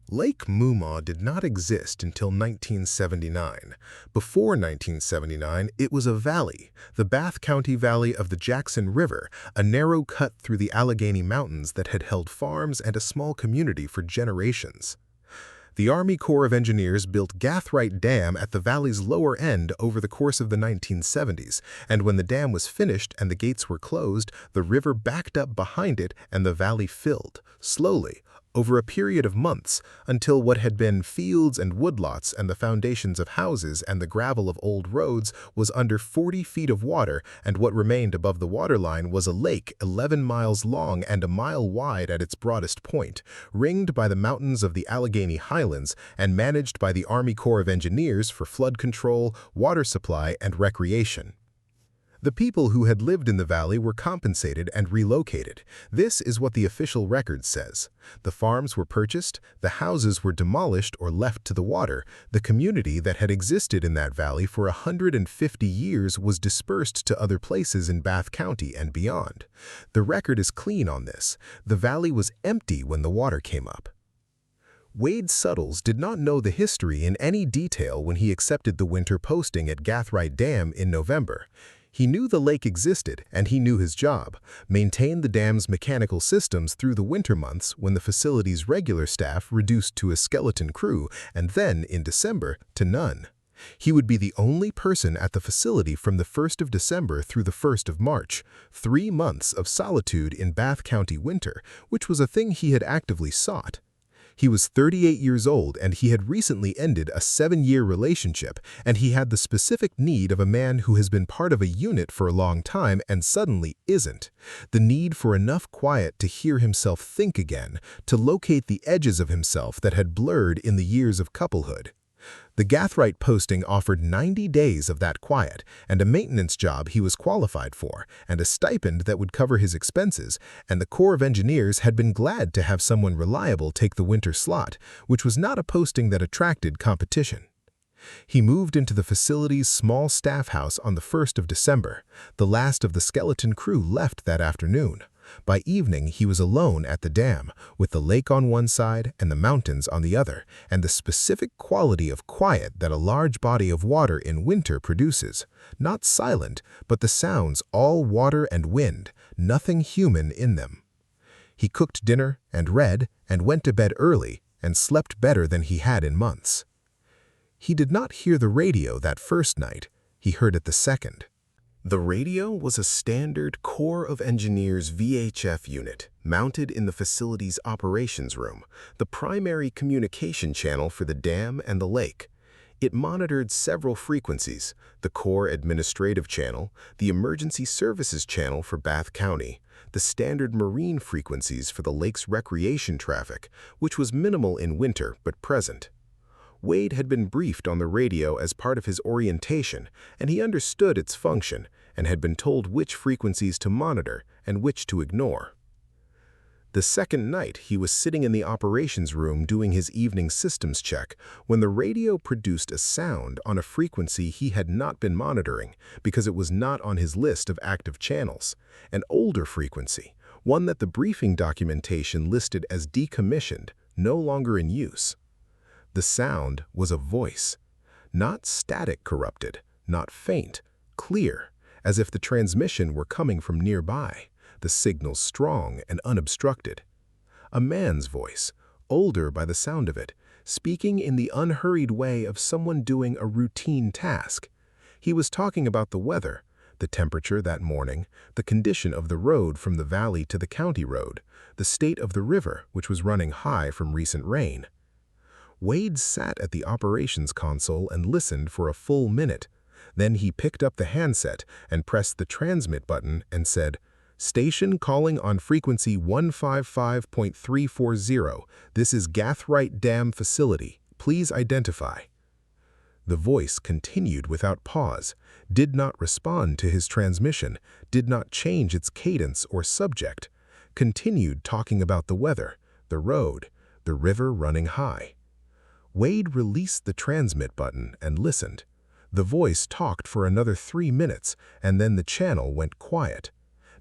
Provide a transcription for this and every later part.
Lake Moomaw did not exist until 1979. Before 1979, it was a valley, the Bath County Valley of the Jackson River, a narrow cut through the Allegheny Mountains that had held farms and a small community for generations. The Army Corps of Engineers built Gathright Dam at the valley's lower end over the course of the 1970s, and when the dam was finished and the gates were closed, the river backed up behind it and the valley filled, slowly, over a period of months, until what had been fields and woodlots and the foundations of houses and the gravel of old roads was under 40 feet of water, and what remained above the waterline was a lake 11 miles long and a mile wide at its broadest point, ringed by the mountains of the Allegheny Highlands and managed by the Army Corps of Engineers for flood control, water supply, and recreation. The people who had lived in the valley were compensated and relocated. This is what the official record says. The farms were purchased, the houses were demolished or left to the water, the community that had existed in that valley for 150 years was dispersed to other places in Bath County and beyond. The record is clean on this. The valley was empty when the water came up. Wade Suttles did not know the history in any detail when he accepted the winter posting at Gathright Dam in November. He knew the lake existed, and he knew his job: maintain the dam's mechanical systems through the winter months when the facility's regular staff reduced to a skeleton crew, and then, in December, to none. He would be the only person at the facility from the 1st of December through the 1st of March, 3 months of solitude in Bath County winter, which was a thing he had actively sought. He was 38 years old, and he had recently ended a 7-year relationship, and he had the specific need of a man who has been part of a unit for a long time and suddenly isn't. The need for enough quiet to hear himself think again, to locate the edges of himself that had blurred in the years of couplehood. The Gathright posting offered 90 days of that quiet, and a maintenance job he was qualified for, and a stipend that would cover his expenses, and the Corps of Engineers had been glad to have someone reliable take the winter slot, which was not a posting that attracted competition. He moved into the facility's small staff house on the 1st of December. The last of the skeleton crew left that afternoon. By evening, he was alone at the dam, with the lake on one side and the mountains on the other, and the specific quality of quiet that a large body of water in winter produces. Not silent, but the sounds all water and wind, nothing human in them. He cooked dinner and read and went to bed early and slept better than he had in months. He did not hear the radio that first night. He heard it the second. The radio was a standard Corps of Engineers VHF unit mounted in the facility's operations room, the primary communication channel for the dam and the lake. It monitored several frequencies: the Corps Administrative Channel, the Emergency Services Channel for Bath County, the standard marine frequencies for the lake's recreation traffic, which was minimal in winter but present. Wade had been briefed on the radio as part of his orientation, and he understood its function and had been told which frequencies to monitor and which to ignore. The second night, he was sitting in the operations room doing his evening systems check when the radio produced a sound on a frequency he had not been monitoring because it was not on his list of active channels, an older frequency, one that the briefing documentation listed as decommissioned, no longer in use. The sound was a voice, not static corrupted, not faint, clear, as if the transmission were coming from nearby, the signal strong and unobstructed. A man's voice, older by the sound of it, speaking in the unhurried way of someone doing a routine task. He was talking about the weather, the temperature that morning, the condition of the road from the valley to the county road, the state of the river, which was running high from recent rain. Wade sat at the operations console and listened for a full minute. Then he picked up the handset and pressed the transmit button and said, "Station calling on frequency 155.340. This is Gathright Dam Facility. Please identify." The voice continued without pause, did not respond to his transmission, did not change its cadence or subject, continued talking about the weather, the road, the river running high. Wade released the transmit button and listened. The voice talked for another 3 minutes, and then the channel went quiet.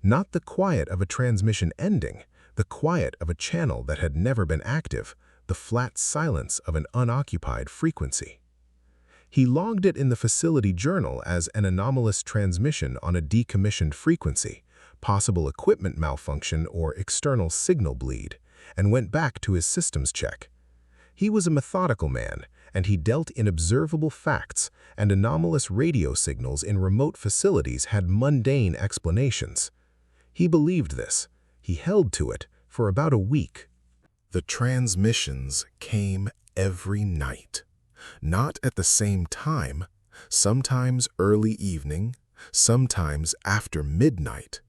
Not the quiet of a transmission ending, the quiet of a channel that had never been active, the flat silence of an unoccupied frequency. He logged it in the facility journal as an anomalous transmission on a decommissioned frequency, possible equipment malfunction or external signal bleed, and went back to his systems check. He was a methodical man, and he dealt in observable facts, and anomalous radio signals in remote facilities had mundane explanations. He believed this. He held to it for about a week. The transmissions came every night. Not at the same time, sometimes early evening, sometimes after midnight.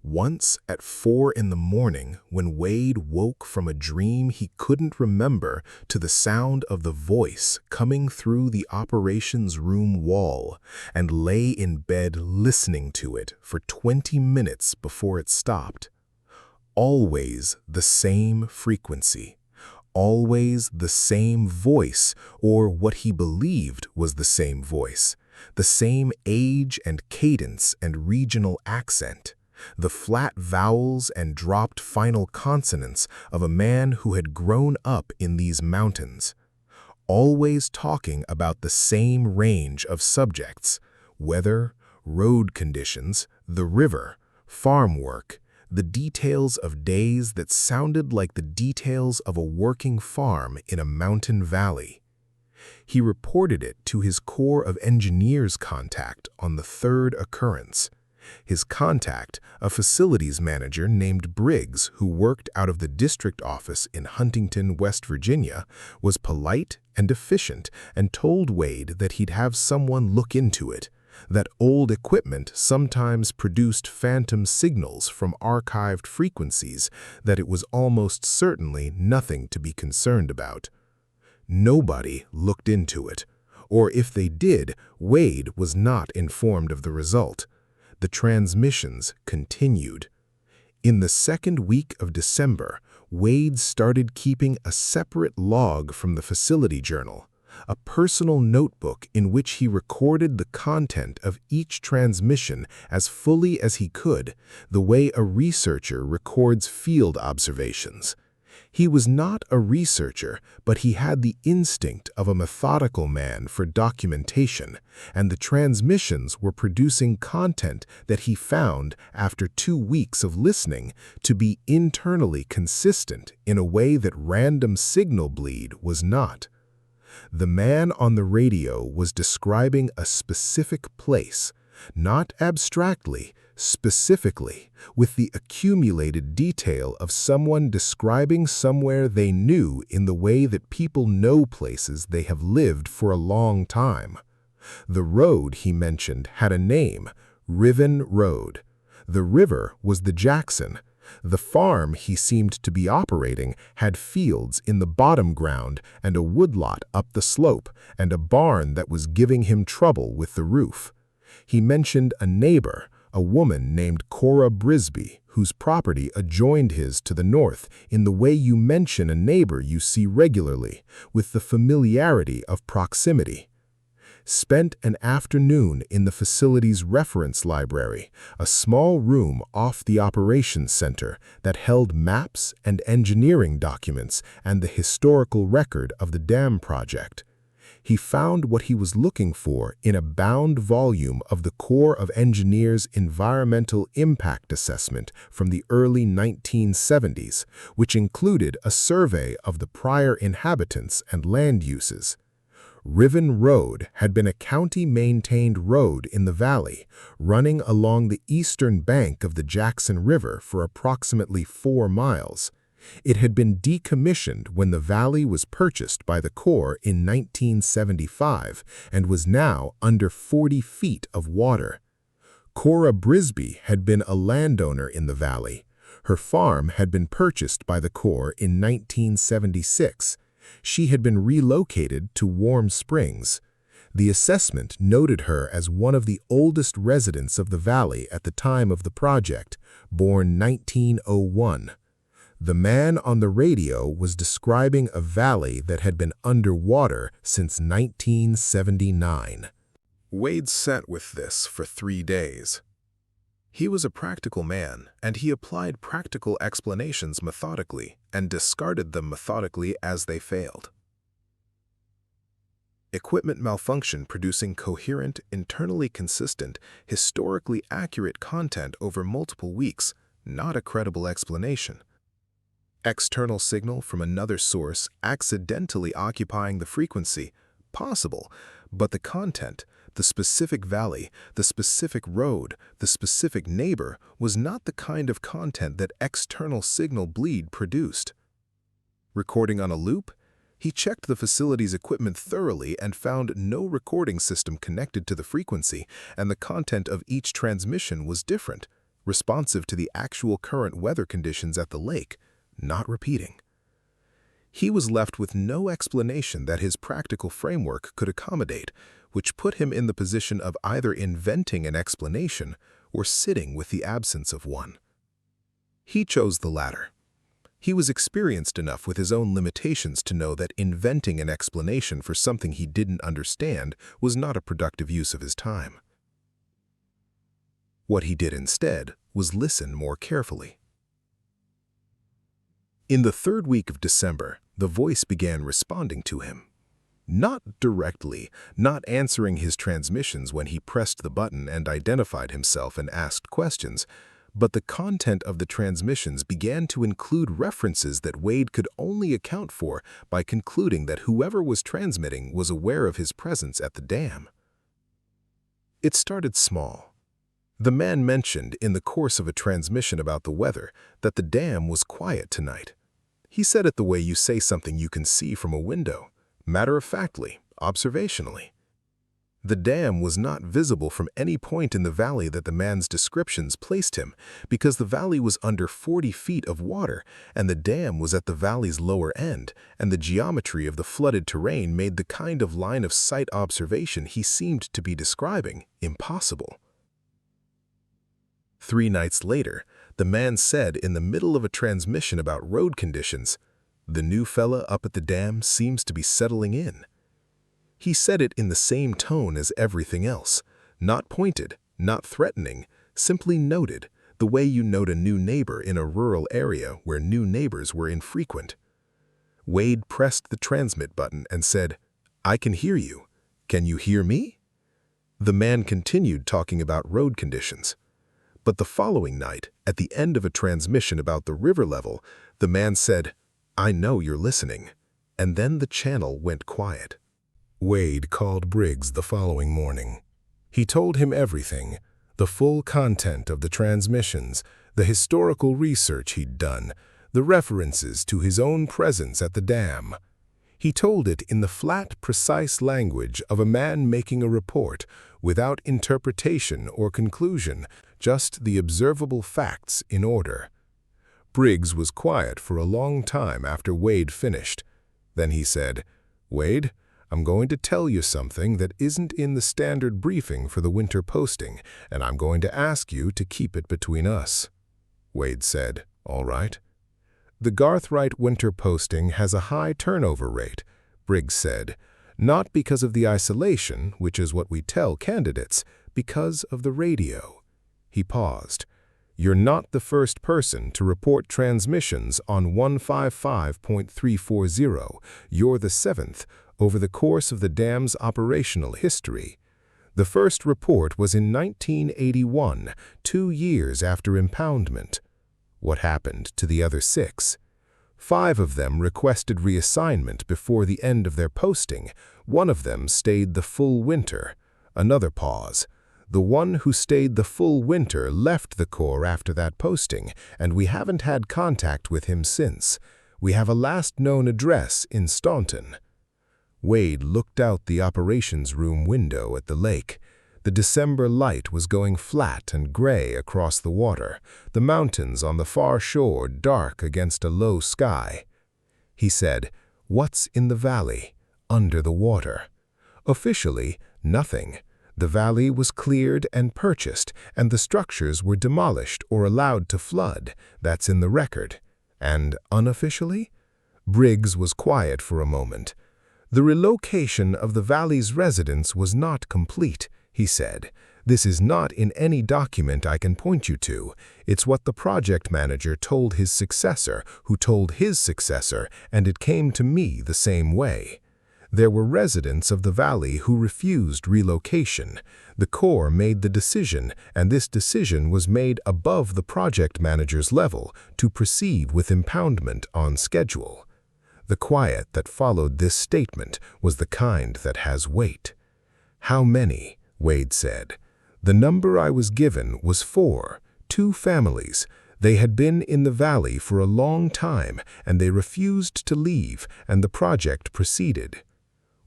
Once at 4 in the morning, when Wade woke from a dream he couldn't remember to the sound of the voice coming through the operations room wall, and lay in bed listening to it for 20 minutes before it stopped. Always the same frequency. Always the same voice, or what he believed was the same voice, the same age and cadence and regional accent, the flat vowels and dropped final consonants of a man who had grown up in these mountains, always talking about the same range of subjects: weather, road conditions, the river, farm work, the details of days that sounded like the details of a working farm in a mountain valley. He reported it to his Corps of Engineers contact on the third occurrence. His contact, a facilities manager named Briggs who worked out of the district office in Huntington, West Virginia, was polite and efficient and told Wade that he'd have someone look into it, that old equipment sometimes produced phantom signals from archived frequencies, that it was almost certainly nothing to be concerned about. Nobody looked into it, or if they did, Wade was not informed of the result. The transmissions continued. In the second week of December, Wade started keeping a separate log from the facility journal, a personal notebook in which he recorded the content of each transmission as fully as he could, the way a researcher records field observations. He was not a researcher, but he had the instinct of a methodical man for documentation, and the transmissions were producing content that he found, after 2 weeks of listening, to be internally consistent in a way that random signal bleed was not. The man on the radio was describing a specific place, not abstractly, specifically, with the accumulated detail of someone describing somewhere they knew in the way that people know places they have lived for a long time. The road, he mentioned, had a name, Riven Road. The river was the Jackson. The farm he seemed to be operating had fields in the bottom ground and a woodlot up the slope and a barn that was giving him trouble with the roof. He mentioned a neighbor, a woman named Cora Brisby, whose property adjoined his to the north in the way you mention a neighbor you see regularly, with the familiarity of proximity. Spent an afternoon in the facility's reference library, a small room off the operations center that held maps and engineering documents and the historical record of the dam project. He found what he was looking for in a bound volume of the Corps of Engineers' Environmental Impact Assessment from the early 1970s, which included a survey of the prior inhabitants and land uses. Riven Road had been a county-maintained road in the valley, running along the eastern bank of the Jackson River for approximately 4 miles. It had been decommissioned when the valley was purchased by the Corps in 1975 and was now under 40 feet of water. Cora Brisby had been a landowner in the valley. Her farm had been purchased by the Corps in 1976. She had been relocated to Warm Springs. The assessment noted her as one of the oldest residents of the valley at the time of the project, born 1901. The man on the radio was describing a valley that had been underwater since 1979. Wade sat with this for 3 days. He was a practical man, and he applied practical explanations methodically and discarded them methodically as they failed. Equipment malfunction producing coherent, internally consistent, historically accurate content over multiple weeks, not a credible explanation. External signal from another source accidentally occupying the frequency, possible, but the content, the specific valley, the specific road, the specific neighbor was not the kind of content that external signal bleed produced. Recording on a loop? He checked the facility's equipment thoroughly and found no recording system connected to the frequency, and the content of each transmission was different, responsive to the actual current weather conditions at the lake, not repeating. He was left with no explanation that his practical framework could accommodate, which put him in the position of either inventing an explanation or sitting with the absence of one. He chose the latter. He was experienced enough with his own limitations to know that inventing an explanation for something he didn't understand was not a productive use of his time. What he did instead was listen more carefully. In the third week of December, the voice began responding to him. Not directly, not answering his transmissions when he pressed the button and identified himself and asked questions, but the content of the transmissions began to include references that Wade could only account for by concluding that whoever was transmitting was aware of his presence at the dam. It started small. The man mentioned in the course of a transmission about the weather that the dam was quiet tonight. He said it the way you say something you can see from a window, matter-of-factly, observationally. The dam was not visible from any point in the valley that the man's descriptions placed him, because the valley was under 40 feet of water, and the dam was at the valley's lower end, and the geometry of the flooded terrain made the kind of line-of-sight observation he seemed to be describing impossible. 3 nights later, the man said in the middle of a transmission about road conditions, "The new fella up at the dam seems to be settling in." He said it in the same tone as everything else, not pointed, not threatening, simply noted, the way you note a new neighbor in a rural area where new neighbors were infrequent. Wade pressed the transmit button and said, "I can hear you. Can you hear me?" The man continued talking about road conditions. But the following night, at the end of a transmission about the river level, the man said, "I know you're listening," and then the channel went quiet. Wade called Briggs the following morning. He told him everything, the full content of the transmissions, the historical research he'd done, the references to his own presence at the dam. He told it in the flat, precise language of a man making a report, without interpretation or conclusion, just the observable facts in order. Briggs was quiet for a long time after Wade finished. Then he said, "Wade, I'm going to tell you something that isn't in the standard briefing for the winter posting, and I'm going to ask you to keep it between us." Wade said, "All right." "The Gathright winter posting has a high turnover rate," Briggs said, "not because of the isolation, which is what we tell candidates, because of the radio." He paused. "You're not the first person to report transmissions on 155.340. You're the 7th over the course of the dam's operational history. The first report was in 1981, 2 years after impoundment. What happened to the other 6? 5 of them requested reassignment before the end of their posting. 1 of them stayed the full winter." Another pause. "The one who stayed the full winter left the Corps after that posting, and we haven't had contact with him since. We have a last known address in Staunton." Wade looked out the operations room window at the lake. The December light was going flat and gray across the water, the mountains on the far shore dark against a low sky. He said, "What's in the valley, under the water?" Officially, nothing. The valley was cleared and purchased, and the structures were demolished or allowed to flood. That's in the record. And unofficially? Briggs was quiet for a moment. "The relocation of the valley's residents was not complete," he said. This is not in any document I can point you to. It's what the project manager told his successor, who told his successor, and it came to me the same way. There were residents of the valley who refused relocation. The Corps made the decision, and this decision was made above the project manager's level to proceed with impoundment on schedule. The quiet that followed this statement was the kind that has weight. "How many?" Wade said. "The number I was given was 4, 2 families. They had been in the valley for a long time, and they refused to leave, and the project proceeded."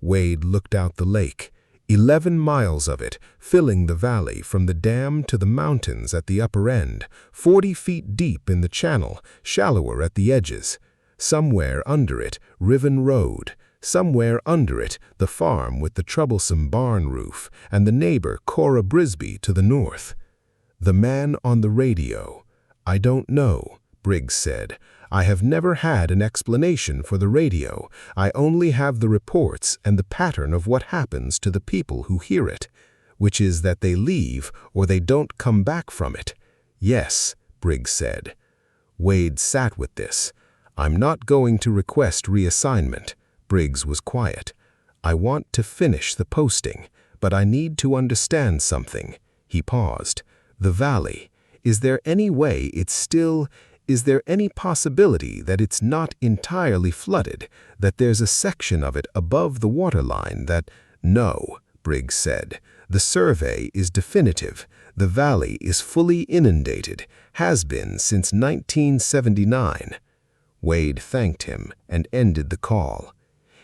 Wade looked out the lake, 11 miles of it, filling the valley from the dam to the mountains at the upper end, 40 feet deep in the channel, shallower at the edges. Somewhere under it, Riven Road. Somewhere under it, the farm with the troublesome barn roof, and the neighbor Cora Brisby to the north. The man on the radio. "I don't know," Briggs said. "I have never had an explanation for the radio. I only have the reports and the pattern of what happens to the people who hear it, which is that they leave or they don't come back from it." "Yes," Briggs said. Wade sat with this. "I'm not going to request reassignment." Briggs was quiet. "I want to finish the posting, but I need to understand something." He paused. "The valley. Is there any way it's still... Is there any possibility that it's not entirely flooded, that there's a section of it above the waterline that—" "No," Briggs said. "The survey is definitive. The valley is fully inundated, has been since 1979. Wade thanked him and ended the call.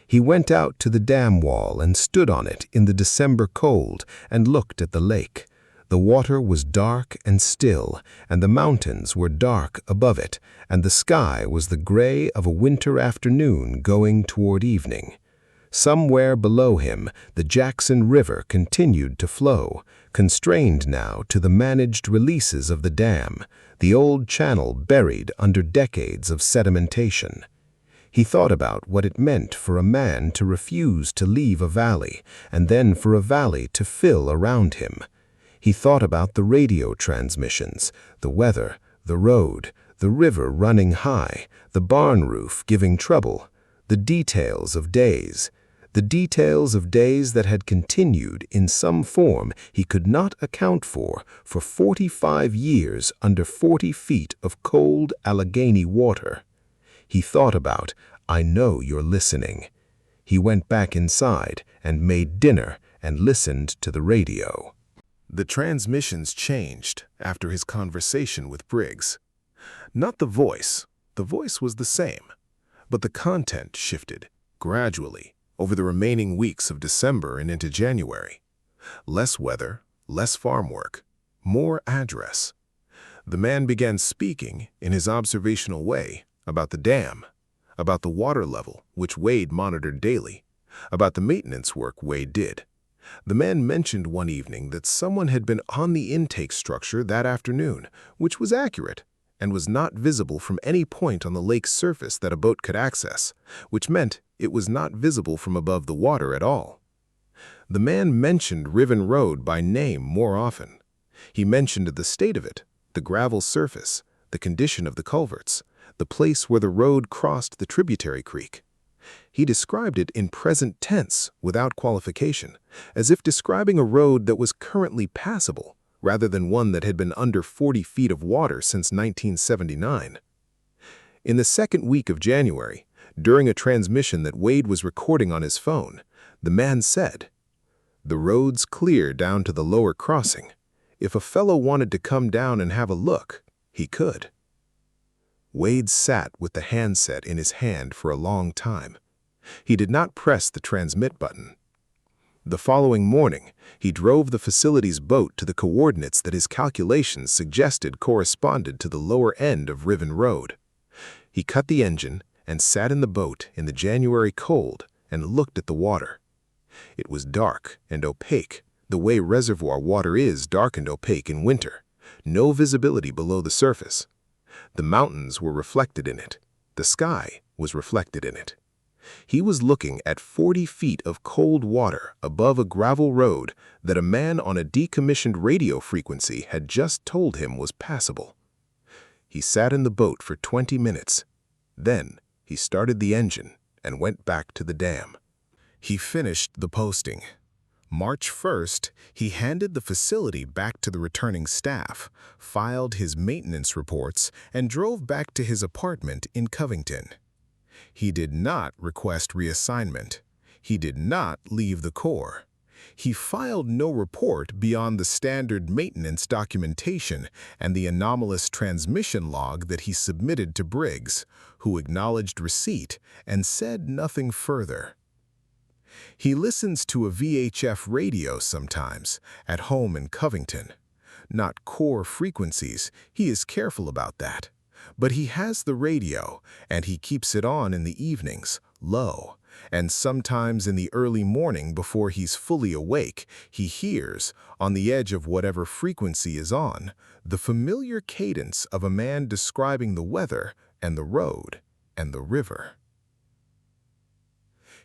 He went out to the dam wall and stood on it in the December cold and looked at the lake. The water was dark and still, and the mountains were dark above it, and the sky was the gray of a winter afternoon going toward evening. Somewhere below him, the Jackson River continued to flow, constrained now to the managed releases of the dam, the old channel buried under decades of sedimentation. He thought about what it meant for a man to refuse to leave a valley, and then for a valley to fill around him. He thought about the radio transmissions, the weather, the road, the river running high, the barn roof giving trouble, the details of days that had continued in some form he could not account for 45 years under 40 feet of cold Allegheny water. He thought about, "I know you're listening." He went back inside and made dinner and listened to the radio. The transmissions changed after his conversation with Briggs. Not the voice was the same, but the content shifted, gradually, over the remaining weeks of December and into January. Less weather, less farm work, more address. The man began speaking, in his observational way, about the dam, about the water level, which Wade monitored daily, about the maintenance work Wade did. The man mentioned one evening that someone had been on the intake structure that afternoon, which was accurate, and was not visible from any point on the lake's surface that a boat could access, which meant it was not visible from above the water at all. The man mentioned Riven Road by name more often. He mentioned the state of it, the gravel surface, the condition of the culverts, the place where the road crossed the tributary creek. He described it in present tense without qualification, as if describing a road that was currently passable, rather than one that had been under 40 feet of water since 1979. In the second week of January, during a transmission that Wade was recording on his phone, the man said, "The road's clear down to the lower crossing. If a fellow wanted to come down and have a look, he could." Wade sat with the handset in his hand for a long time. He did not press the transmit button. The following morning, he drove the facility's boat to the coordinates that his calculations suggested corresponded to the lower end of Riven Road. He cut the engine and sat in the boat in the January cold and looked at the water. It was dark and opaque, the way reservoir water is dark and opaque in winter, no visibility below the surface. The mountains were reflected in it. The sky was reflected in it. He was looking at 40 feet of cold water above a gravel road that a man on a decommissioned radio frequency had just told him was passable. He sat in the boat for 20 minutes. Then he started the engine and went back to the dam. He finished the posting. March 1st, he handed the facility back to the returning staff, filed his maintenance reports, and drove back to his apartment in Covington. He did not request reassignment. He did not leave the Corps. He filed no report beyond the standard maintenance documentation and the anomalous transmission log that he submitted to Briggs, who acknowledged receipt and said nothing further. He listens to a VHF radio sometimes, at home in Covington. Not Corps frequencies, he is careful about that. But he has the radio, and he keeps it on in the evenings, low. And sometimes in the early morning before he's fully awake, he hears, on the edge of whatever frequency is on, the familiar cadence of a man describing the weather and the road and the river.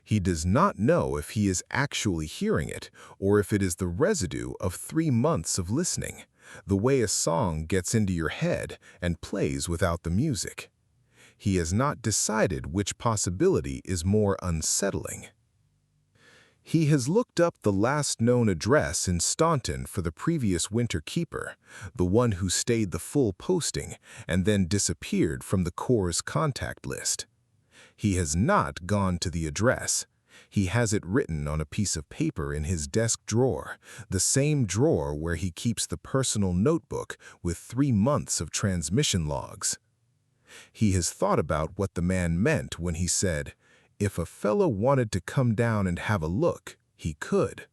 He does not know if he is actually hearing it or if it is the residue of 3 months of listening, the way a song gets into your head and plays without the music. He has not decided which possibility is more unsettling. He has looked up the last known address in Staunton for the previous winter keeper, the one who stayed the full posting and then disappeared from the Corps' contact list. He has not gone to the address. He has it written on a piece of paper in his desk drawer, the same drawer where he keeps the personal notebook with 3 months of transmission logs. He has thought about what the man meant when he said, "If a fellow wanted to come down and have a look, he could."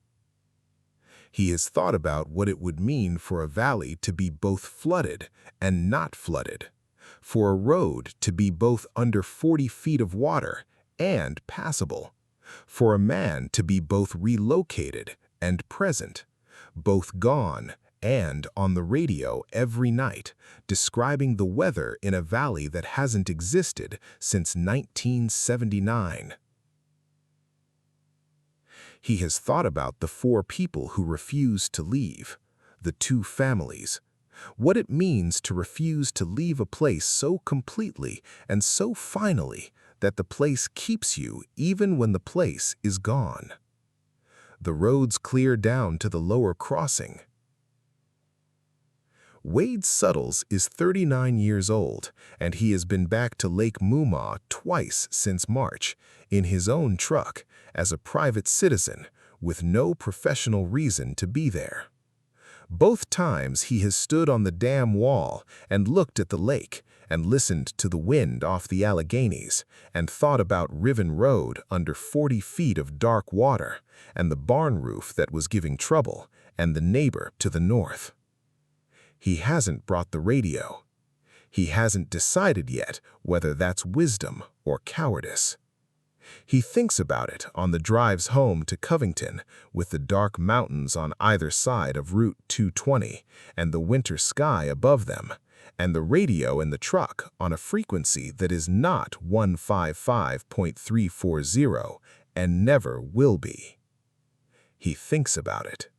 He has thought about what it would mean for a valley to be both flooded and not flooded, for a road to be both under 40 feet of water and passable, for a man to be both relocated and present, both gone and on the radio every night, describing the weather in a valley that hasn't existed since 1979. He has thought about the 4 people who refused to leave, the 2 families, what it means to refuse to leave a place so completely and so finally that the place keeps you even when the place is gone. The roads clear down to the lower crossing. Wade Suttles is 39 years old, and he has been back to Lake Moomaw twice since March, in his own truck, as a private citizen, with no professional reason to be there. Both times he has stood on the dam wall and looked at the lake and listened to the wind off the Alleghenies and thought about Riven Road under 40 feet of dark water and the barn roof that was giving trouble and the neighbor to the north. He hasn't brought the radio. He hasn't decided yet whether that's wisdom or cowardice. He thinks about it on the drives home to Covington, with the dark mountains on either side of Route 220 and the winter sky above them, and the radio in the truck on a frequency that is not 155.340 and never will be. He thinks about it.